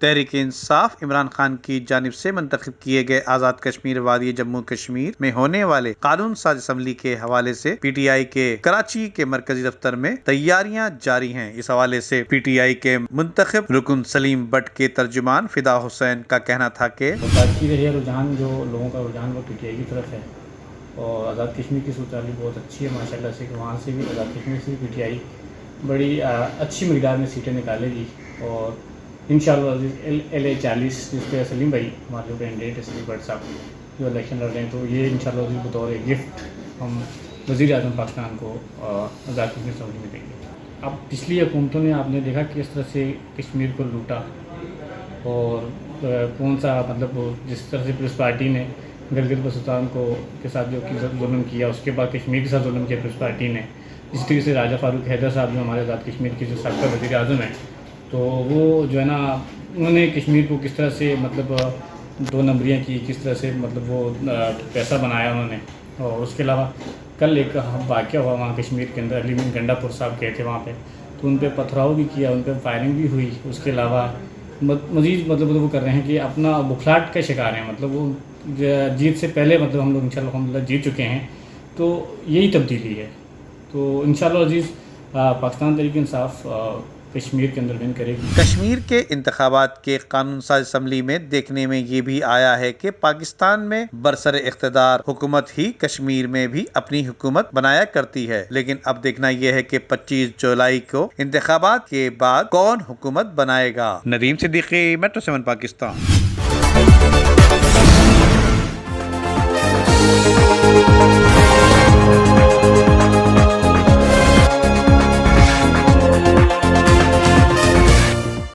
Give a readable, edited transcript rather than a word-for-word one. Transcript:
تحریک انصاف عمران خان کی جانب سے منتخب کیے گئے آزاد کشمیر وادی جموں کشمیر میں ہونے والے قانون ساز اسمبلی کے حوالے سے پی ٹی آئی کے کراچی کے مرکزی دفتر میں تیاریاں جاری ہیں۔ اس حوالے سے پی ٹی آئی کے منتخب رکن سلیم بٹ کے ترجمان فدا حسین کا کہنا تھا کہ رجحان جو لوگوں کا رجحان وہ پی ٹی آئی کی طرف ہے اور آزاد کشمیر کی صورتحال بہت اچھی ہے ماشاء اللہ سے کہ وہاں سے بھی آزاد کشمیر سے بھی پی ٹی آئی بڑی اچھی مقدار میں سیٹیں نکالے گی اور انشاءاللہ LA40 جس پہ سلیم بھائی ہمارے جو کینڈیڈیٹ ہے سلیم بٹ صاحب جو الیکشن لڑ رہے ہیں تو یہ انشاءاللہ بطور گفٹ ہم وزیر اعظم پاکستان کو آزاد کشمیر اسمبلی میں دیں گے۔ اب پچھلی حکومتوں نے آپ نے دیکھا کہ اس طرح سے کشمیر کو لوٹا اور کون سا مطلب جس طرح سے پیپلز پارٹی نے گلگت بلتستان کے ساتھ جو ظلم کیا، اس کے بعد کشمیر کے ساتھ ظلم کیا پیپلز پارٹی نے، اس طریقے سے راجہ فاروق حیدر صاحب جو ہمارے آزاد کشمیر کے جو سابقہ وزیر اعظم ہیں تو وہ جو ہے نا انہوں نے کشمیر کو کس طرح سے مطلب 2 نمبریاں کی، کس طرح سے مطلب وہ پیسہ بنایا انہوں نے۔ اور اس کے علاوہ کل ایک واقعہ ہوا وہاں کشمیر کے اندر، علی گنڈا پور صاحب گئے تھے وہاں پہ تو ان پہ پتھراؤ بھی کیا، ان پہ فائرنگ بھی ہوئی۔ اس کے علاوہ مزید مطلب وہ کر رہے ہیں کہ اپنا بخلاہٹ کا شکار ہیں، مطلب وہ جیت سے پہلے مطلب ہم لوگ انشاءاللہ الحمدللہ جیت چکے ہیں، تو یہی تبدیلی ہے۔ تو انشاءاللہ عزیز پاکستان تحریک انصاف کشمیر کے اندر ون کرے گی۔ کشمیر کے انتخابات کے قانون ساز اسمبلی میں دیکھنے میں یہ بھی آیا ہے کہ پاکستان میں برسر اقتدار حکومت ہی کشمیر میں بھی اپنی حکومت بنایا کرتی ہے، لیکن اب دیکھنا یہ ہے کہ 25 جولائی کو انتخابات کے بعد کون حکومت بنائے گا۔ ندیم صدیقی، میٹرو 7 پاکستان۔